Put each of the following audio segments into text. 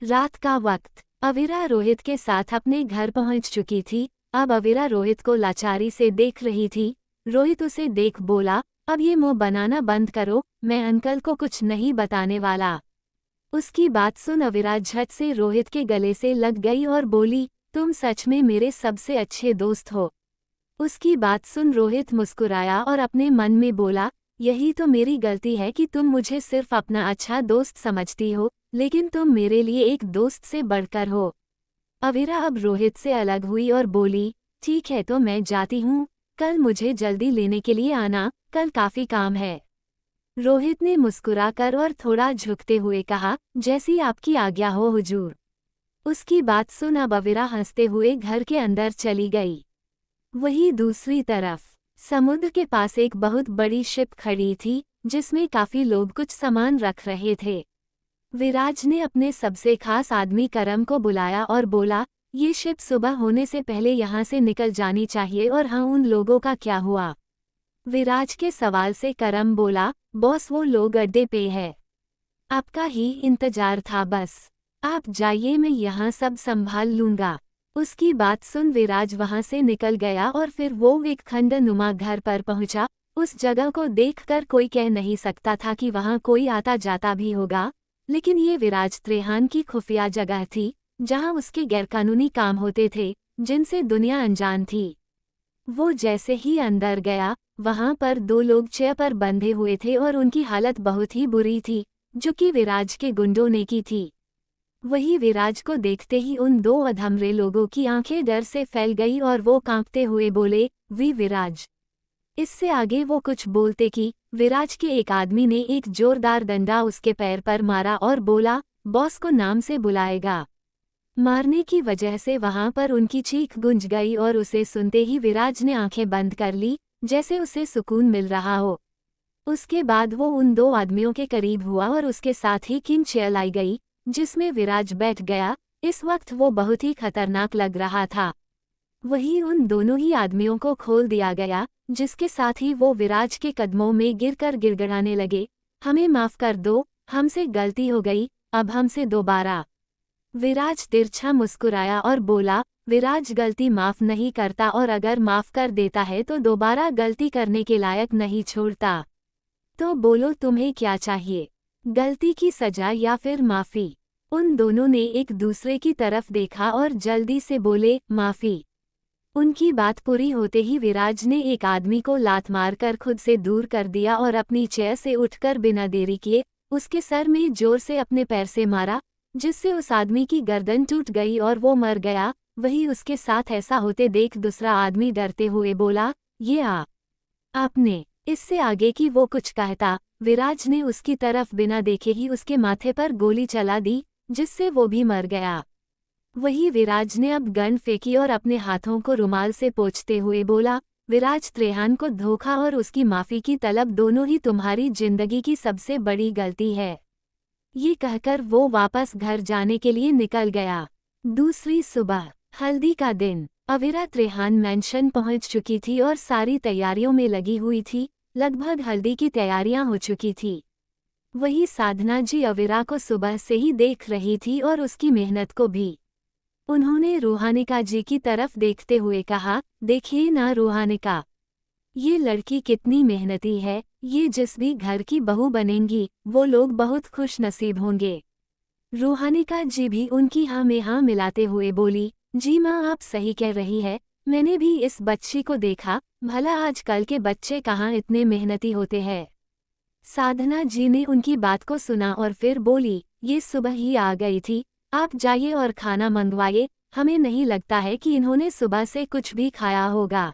रात का वक्त। अविरा रोहित के साथ अपने घर पहुंच चुकी थी। अब अविरा रोहित को लाचारी से देख रही थी। रोहित उसे देख बोला, अब ये मुंह बनाना बंद करो, मैं अंकल को कुछ नहीं बताने वाला। उसकी बात सुन अविरा झट से रोहित के गले से लग गई और बोली, तुम सच में मेरे सबसे अच्छे दोस्त हो। उसकी बात सुन रोहित मुस्कुराया और अपने मन में बोला, यही तो मेरी गलती है कि तुम मुझे सिर्फ अपना अच्छा दोस्त समझती हो, लेकिन तुम मेरे लिए एक दोस्त से बढ़कर हो। अविरा अब रोहित से अलग हुई और बोली, ठीक है तो मैं जाती हूँ, कल मुझे जल्दी लेने के लिए आना, कल काफी काम है। रोहित ने मुस्कुराकर और थोड़ा झुकते हुए कहा, जैसी आपकी आज्ञा हो हुजूर। उसकी बात सुन अब अविरा हंसते हुए घर के अंदर चली गई। वहीं दूसरी तरफ समुद्र के पास एक बहुत बड़ी शिप खड़ी थी, जिसमें काफी लोग कुछ सामान रख रहे थे। विराज ने अपने सबसे खास आदमी करम को बुलाया और बोला, ये शिप सुबह होने से पहले यहाँ से निकल जानी चाहिए। और हाँ, उन लोगों का क्या हुआ? विराज के सवाल से करम बोला, बॉस वो लोग अड्डे पे है, आपका ही इंतजार था, बस आप जाइए, मैं यहाँ सब संभाल लूंगा। उसकी बात सुन विराज वहां से निकल गया और फिर वो एक खंडनुमा घर पर पहुंचा। उस जगह को देखकर कोई कह नहीं सकता था कि वहां कोई आता जाता भी होगा, लेकिन ये विराज त्रेहान की खुफिया जगह थी, जहां उसके गैरकानूनी काम होते थे, जिनसे दुनिया अनजान थी। वो जैसे ही अंदर गया, वहां पर दो लोग चेयर पर बंधे हुए थे और उनकी हालत बहुत ही बुरी थी, जो कि विराज के गुंडों ने की थी। वही विराज को देखते ही उन दो अधमरे लोगों की आंखें डर से फैल गई और वो कांपते हुए बोले, वी विराज। इससे आगे वो कुछ बोलते कि विराज के एक आदमी ने एक जोरदार डंडा उसके पैर पर मारा और बोला, बॉस को नाम से बुलाएगा। मारने की वजह से वहां पर उनकी चीख गूंज गई और उसे सुनते ही विराज ने आंखें बंद कर ली, जैसे उसे सुकून मिल रहा हो। उसके बाद वो उन दो आदमियों के करीब हुआ और उसके साथ ही किंग चेयर लाई गई, जिसमें विराज बैठ गया। इस वक्त वो बहुत ही खतरनाक लग रहा था। वहीं उन दोनों ही आदमियों को खोल दिया गया, जिसके साथ ही वो विराज के कदमों में गिरकर गिड़गिड़ाने लगे, हमें माफ कर दो, हमसे गलती हो गई, अब हमसे दोबारा। विराज तिरछा मुस्कुराया और बोला, विराज गलती माफ नहीं करता और अगर माफ कर देता है तो दोबारा गलती करने के लायक नहीं छोड़ता। तो बोलो तुम्हें क्या चाहिए, गलती की सजा या फिर माफी? उन दोनों ने एक दूसरे की तरफ देखा और जल्दी से बोले, माफी। उनकी बात पूरी होते ही विराज ने एक आदमी को लात मारकर खुद से दूर कर दिया और अपनी चेयर से उठकर बिना देरी किए उसके सर में जोर से अपने पैर से मारा, जिससे उस आदमी की गर्दन टूट गई और वो मर गया। वही उसके साथ ऐसा होते देख दूसरा आदमी डरते हुए बोला, ये आपने। इससे आगे कि वो कुछ कहता, विराज ने उसकी तरफ बिना देखे ही उसके माथे पर गोली चला दी, जिससे वो भी मर गया। वही विराज ने अब गन फेंकी और अपने हाथों को रुमाल से पोंछते हुए बोला, विराज त्रेहान को धोखा और उसकी माफी की तलब दोनों ही तुम्हारी जिंदगी की सबसे बड़ी गलती है। ये कहकर वो वापस घर जाने के लिए निकल गया। दूसरी सुबह, हल्दी का दिन। अविरा त्रेहान मैंशन पहुंच चुकी थी और सारी तैयारियों में लगी हुई थी। लगभग हल्दी की तैयारियां हो चुकी थी। वही साधना जी अविरा को सुबह से ही देख रही थी और उसकी मेहनत को भी। उन्होंने रूहानिका जी की तरफ देखते हुए कहा, देखिए ना रूहानिका, ये लड़की कितनी मेहनती है, ये जिस भी घर की बहू बनेंगी वो लोग बहुत खुश नसीब होंगे। रूहानिका जी भी उनकी हाँ में हाँ मिलाते हुए बोली, जी माँ आप सही कह रही है, मैंने भी इस बच्ची को देखा, भला आजकल के बच्चे कहाँ इतने मेहनती होते हैं। साधना जी ने उनकी बात को सुना और फिर बोली, ये सुबह ही आ गई थी, आप जाइए और खाना मंगवाइए, हमें नहीं लगता है कि इन्होंने सुबह से कुछ भी खाया होगा।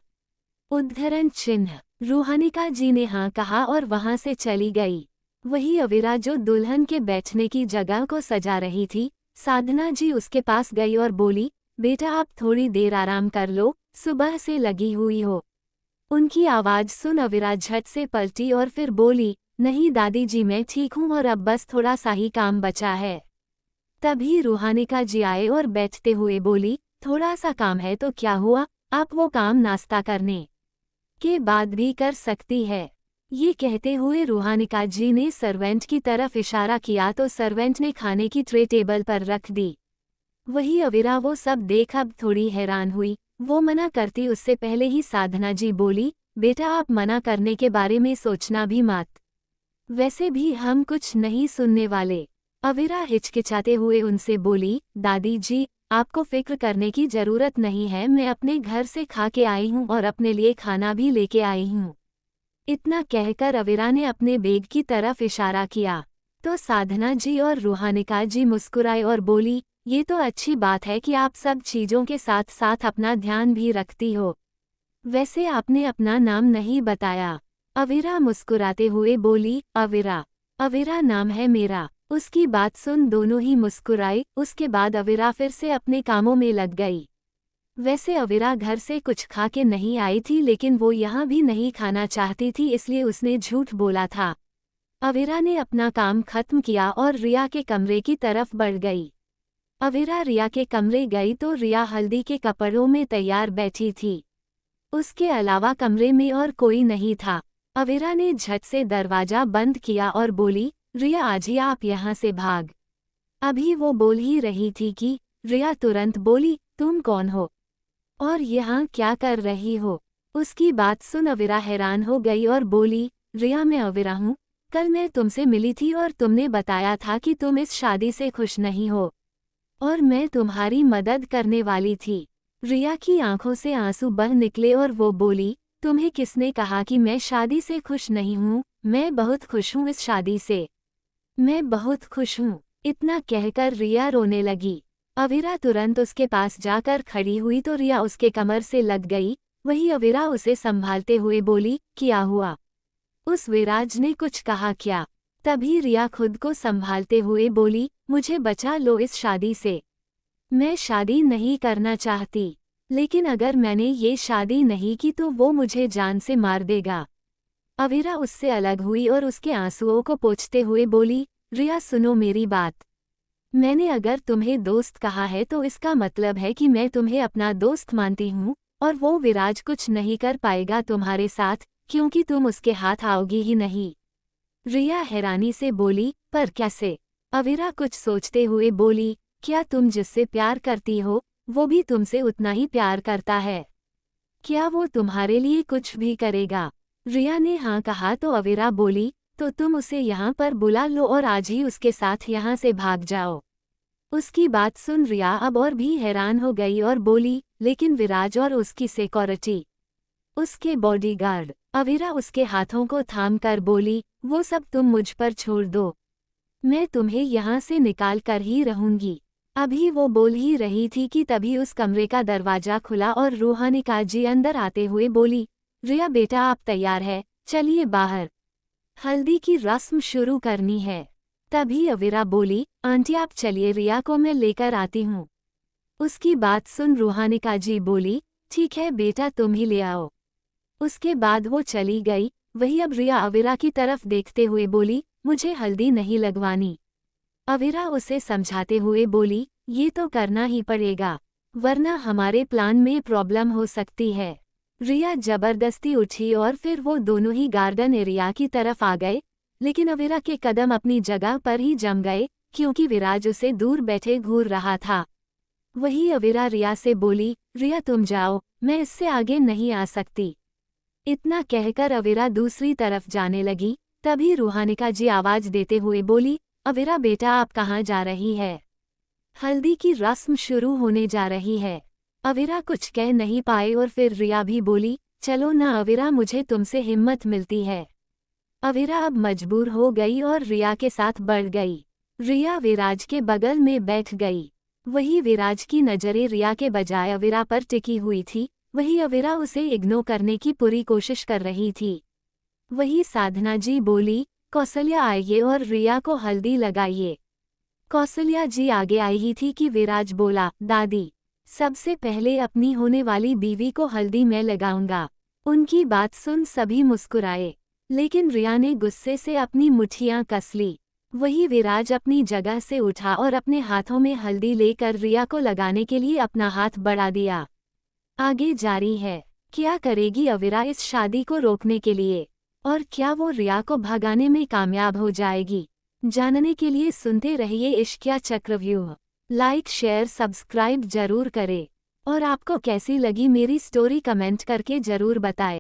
उद्धरण चिन्ह। रूहानिका जी ने हाँ कहा और वहां से चली गई। वही अविरा जो दुल्हन के बैठने की जगह को सजा रही थी, साधना जी उसके पास गई और बोली, बेटा आप थोड़ी देर आराम कर लो, सुबह से लगी हुई हो। उनकी आवाज सुन अविरा झट से पलटी और फिर बोली, नहीं दादी जी मैं ठीक हूँ और अब बस थोड़ा सा ही काम बचा है। तभी रूहानिका जी आए और बैठते हुए बोली, थोड़ा सा काम है तो क्या हुआ, आप वो काम नाश्ता करने के बाद भी कर सकती है। ये कहते हुए रूहानिका जी ने सर्वेंट की तरफ इशारा किया तो सर्वेंट ने खाने की ट्रे टेबल पर रख दी। वही अविरा वो सब देख अब थोड़ी हैरान हुई। वो मना करती उससे पहले ही साधना जी बोली, बेटा आप मना करने के बारे में सोचना भी मत। वैसे भी हम कुछ नहीं सुनने वाले। अविरा हिचकिचाते हुए उनसे बोली, दादी जी आपको फिक्र करने की जरूरत नहीं है, मैं अपने घर से खा के आई हूँ और अपने लिए खाना भी लेके आई हूँ। इतना कहकर अविरा ने अपने बैग की तरफ इशारा किया तो साधना जी और रूहानिका जी मुस्कुराए और बोली, ये तो अच्छी बात है कि आप सब चीज़ों के साथ साथ अपना ध्यान भी रखती हो। वैसे आपने अपना नाम नहीं बताया। अविरा मुस्कुराते हुए बोली, अविरा। अविरा नाम है मेरा। उसकी बात सुन दोनों ही मुस्कुराए। उसके बाद अविरा फिर से अपने कामों में लग गई। वैसे अविरा घर से कुछ खा के नहीं आई थी, लेकिन वो यहाँ भी नहीं खाना चाहती थी, इसलिए उसने झूठ बोला था। अविरा ने अपना काम खत्म किया और रिया के कमरे की तरफ बढ़ गई। अविरा रिया के कमरे गई तो रिया हल्दी के कपड़ों में तैयार बैठी थी। उसके अलावा कमरे में और कोई नहीं था। अविरा ने झट से दरवाजा बंद किया और बोली, रिया आज ही आप यहाँ से भाग। अभी वो बोल ही रही थी कि रिया तुरंत बोली, तुम कौन हो और यहाँ क्या कर रही हो? उसकी बात सुन अविरा हैरान हो गई और बोली, रिया मैं अविरा हूँ। कल मैं तुमसे मिली थी और तुमने बताया था कि तुम इस शादी से खुश नहीं हो और मैं तुम्हारी मदद करने वाली थी। रिया की आंखों से आंसू बह निकले और वो बोली, तुम्हें किसने कहा कि मैं शादी से खुश नहीं हूँ? मैं बहुत खुश हूँ इस शादी से। मैं बहुत खुश हूँ। इतना कहकर रिया रोने लगी। अविरा तुरंत उसके पास जाकर खड़ी हुई तो रिया उसके कमर से लग गई। वही अविरा उसे संभालते हुए बोली, क्या हुआ? उस विराज ने कुछ कहा क्या? तभी रिया खुद को संभालते हुए बोली, मुझे बचा लो इस शादी से। मैं शादी नहीं करना चाहती, लेकिन अगर मैंने ये शादी नहीं की तो वो मुझे जान से मार देगा। अविरा उससे अलग हुई और उसके आंसुओं को पोंछते हुए बोली, रिया सुनो मेरी बात। मैंने अगर तुम्हें दोस्त कहा है तो इसका मतलब है कि मैं तुम्हें अपना दोस्त मानती हूँ और वो विराज कुछ नहीं कर पाएगा तुम्हारे साथ, क्योंकि तुम उसके हाथ आओगी ही नहीं। रिया हैरानी से बोली, पर कैसे? अविरा कुछ सोचते हुए बोली, क्या तुम जिससे प्यार करती हो वो भी तुमसे उतना ही प्यार करता है? क्या वो तुम्हारे लिए कुछ भी करेगा? रिया ने हाँ कहा तो अविरा बोली, तो तुम उसे यहाँ पर बुला लो और आज ही उसके साथ यहाँ से भाग जाओ। उसकी बात सुन रिया अब और भी हैरान हो गई और बोली, लेकिन विराज और उसकी सिक्योरिटी, उसके बॉडीगार्ड? अविरा उसके हाथों को थाम कर बोली, वो सब तुम मुझ पर छोड़ दो। मैं तुम्हें यहाँ से निकाल कर ही रहूंगी। अभी वो बोल ही रही थी कि तभी उस कमरे का दरवाजा खुला और रूहानिका जी अंदर आते हुए बोली, रिया बेटा आप तैयार है? चलिए बाहर, हल्दी की रस्म शुरू करनी है। तभी अविरा बोली, आंटी आप चलिए, रिया को मैं लेकर आती हूँ। उसकी बात सुन रूहानिका जी बोली, ठीक है बेटा तुम ही ले आओ। उसके बाद वो चली गई। वही अब रिया अविरा की तरफ देखते हुए बोली, मुझे हल्दी नहीं लगवानी। अविरा उसे समझाते हुए बोली, ये तो करना ही पड़ेगा, वरना हमारे प्लान में प्रॉब्लम हो सकती है। रिया जबरदस्ती उठी और फिर वो दोनों ही गार्डन एरिया की तरफ आ गए, लेकिन अविरा के कदम अपनी जगह पर ही जम गए क्योंकि विराज उसे दूर बैठे घूर रहा था। वही अविरा रिया से बोली, रिया तुम जाओ, मैं इससे आगे नहीं आ सकती। इतना कहकर अविरा दूसरी तरफ जाने लगी। तभी रूहानिका जी आवाज देते हुए बोली, अविरा बेटा आप कहाँ जा रही है? हल्दी की रस्म शुरू होने जा रही है। अविरा कुछ कह नहीं पाए और फिर रिया भी बोली, चलो ना अविरा, मुझे तुमसे हिम्मत मिलती है। अविरा अब मजबूर हो गई और रिया के साथ बढ़ गई। रिया विराज के बगल में बैठ गई। वही विराज की नजरें रिया के बजाय अविरा पर टिकी हुई थी। वही अविरा उसे इग्नोर करने की पूरी कोशिश कर रही थी। वही साधना जी बोली, कौसल्या आइए और रिया को हल्दी लगाइए। कौसल्या जी आगे आई ही थी कि विराज बोला, दादी सबसे पहले अपनी होने वाली बीवी को हल्दी मैं लगाऊंगा। उनकी बात सुन सभी मुस्कुराए, लेकिन रिया ने गुस्से से अपनी मुट्ठियां कस ली। वही विराज अपनी जगह से उठा और अपने हाथों में हल्दी लेकर रिया को लगाने के लिए अपना हाथ बढ़ा दिया। आगे जारी है। क्या करेगी अविरा इस शादी को रोकने के लिए? और क्या वो रिया को भगाने में कामयाब हो जाएगी? जानने के लिए सुनते रहिए इश्क या चक्रव्यूह। लाइक शेयर सब्सक्राइब जरूर करें। और आपको कैसी लगी मेरी स्टोरी कमेंट करके जरूर बताएं।